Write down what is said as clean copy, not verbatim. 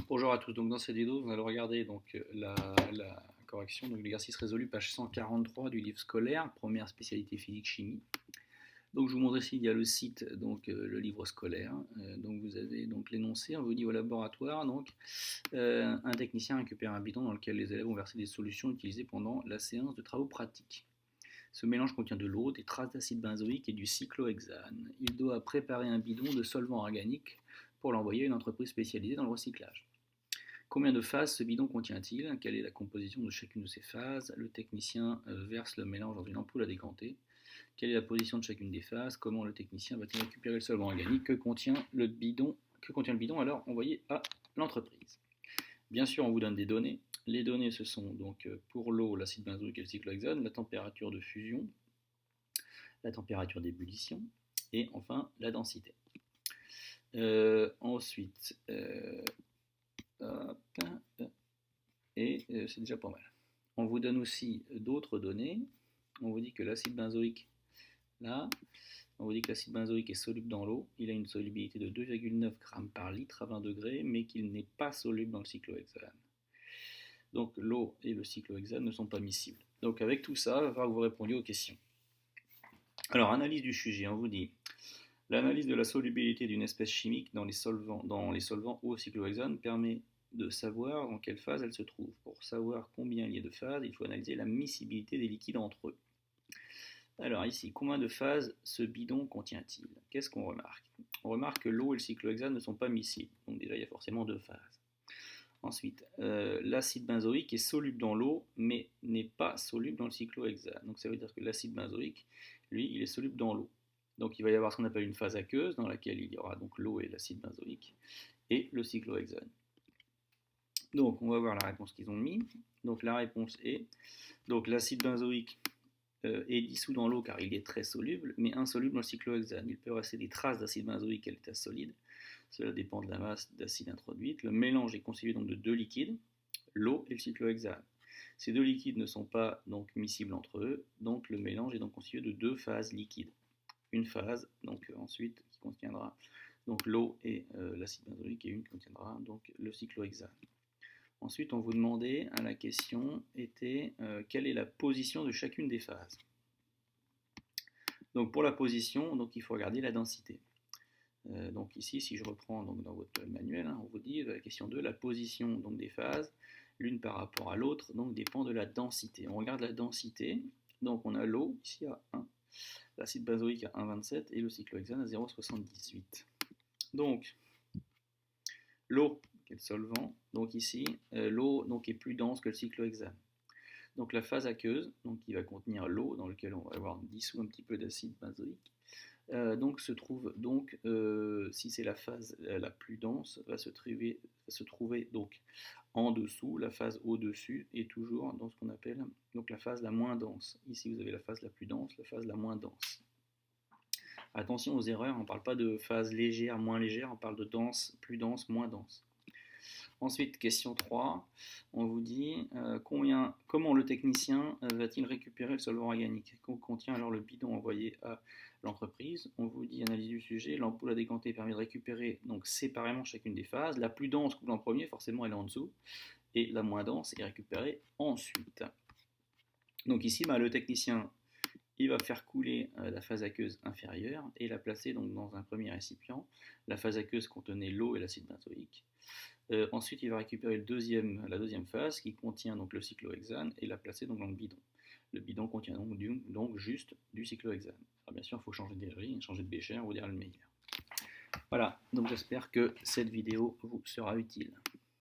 Bonjour à tous, donc dans cette vidéo, vous allez regarder donc, la correction, donc l'exercice résolu, page 143 du livre scolaire, première spécialité physique-chimie. Donc je vous montre ici, il y a le site, donc le livre scolaire, donc vous avez donc l'énoncé, on vous dit au laboratoire, donc un technicien récupère un bidon dans lequel les élèves ont versé des solutions utilisées pendant la séance de travaux pratiques. Ce mélange contient de l'eau, des traces d'acide benzoïque et du cyclohexane. Il doit préparer un bidon de solvant organique pour l'envoyer à une entreprise spécialisée dans le recyclage. Combien de phases ce bidon contient-il? Quelle est la composition de chacune de ces phases? Le technicien verse le mélange dans une ampoule à décanter. Quelle est la position de chacune des phases? Comment le technicien va-t-il récupérer le solvant organique? Que contient le bidon alors envoyé à l'entreprise? Bien sûr, on vous donne des données. Les données, ce sont donc pour l'eau, l'acide benzoïque et le cyclohexane, la température de fusion, la température d'ébullition et enfin la densité. Ensuite, et c'est déjà pas mal. On vous donne aussi d'autres données. On vous dit que l'acide benzoïque, là, on vous dit que l'acide benzoïque est soluble dans l'eau. Il a une solubilité de 2,9 g par litre à 20 degrés, mais qu'il n'est pas soluble dans le cyclohexane. Donc l'eau et le cyclohexane ne sont pas miscibles. Donc avec tout ça, il va falloir que vous répondiez aux questions. Alors, analyse du sujet, on vous dit l'analyse de la solubilité d'une espèce chimique dans les solvants eau cyclohexane permet de savoir en quelle phase elle se trouve. Pour savoir combien il y a de phases, il faut analyser la miscibilité des liquides entre eux. Alors ici, combien de phases ce bidon contient-il? Qu'est-ce qu'on remarque? On remarque que l'eau et le cyclohexane ne sont pas miscibles, donc déjà il y a forcément deux phases. Ensuite, l'acide benzoïque est soluble dans l'eau, mais n'est pas soluble dans le cyclohexane. Donc ça veut dire que l'acide benzoïque, lui, il est soluble dans l'eau. Donc il va y avoir ce qu'on appelle une phase aqueuse, dans laquelle il y aura donc l'eau et l'acide benzoïque, et le cyclohexane. Donc on va voir la réponse qu'ils ont mis. Donc la réponse est, donc l'acide benzoïque est dissous dans l'eau car il est très soluble, mais insoluble dans le cyclohexane. Il peut rester des traces d'acide benzoïque à l'état solide. Cela dépend de la masse d'acide introduite. Le mélange est constitué donc de deux liquides, l'eau et le cyclohexane. Ces deux liquides ne sont pas donc miscibles entre eux, donc le mélange est donc constitué de deux phases liquides. Une phase, donc ensuite, qui contiendra donc l'eau et l'acide benzoïque, et une qui contiendra donc le cyclohexane. Ensuite, on vous demandait, la question était quelle est la position de chacune des phases. Donc pour la position, donc il faut regarder la densité. Donc ici, si je reprends donc dans votre manuel, on vous dit la question 2, la position donc des phases, l'une par rapport à l'autre, donc dépend de la densité. On regarde la densité, donc on a l'eau ici à 1, l'acide benzoïque à 1,27 et le cyclohexane à 0,78. Donc l'eau, qui est le solvant, donc ici, l'eau donc, est plus dense que le cyclohexane. Donc la phase aqueuse, donc, qui va contenir l'eau, dans laquelle on va avoir dissous un petit peu d'acide benzoïque, donc se trouve donc, si c'est la phase la plus dense, va se trouver donc en dessous, la phase au-dessus est toujours dans ce qu'on appelle donc la phase la moins dense. Ici vous avez la phase la plus dense, la phase la moins dense. Attention aux erreurs, on ne parle pas de phase légère, moins légère, on parle de dense, plus dense, moins dense. Ensuite, question 3, on vous dit comment le technicien va-t-il récupérer le solvant organique contient alors le bidon envoyé à l'entreprise. On vous dit analyse du sujet, l'ampoule à décanter permet de récupérer donc séparément chacune des phases. La plus dense coule en premier, forcément elle est en dessous, et la moins dense est récupérée ensuite. Donc ici, le technicien il va faire couler la phase aqueuse inférieure et la placer donc dans un premier récipient. La phase aqueuse contenait l'eau et l'acide benzoïque. Ensuite, il va récupérer la deuxième phase qui contient donc le cyclohexane et la placer donc dans le bidon. Le bidon contient donc juste du cyclohexane. Alors bien sûr, il faut changer d'énergie, changer de bécher, on vous dira le meilleur. Voilà, donc j'espère que cette vidéo vous sera utile.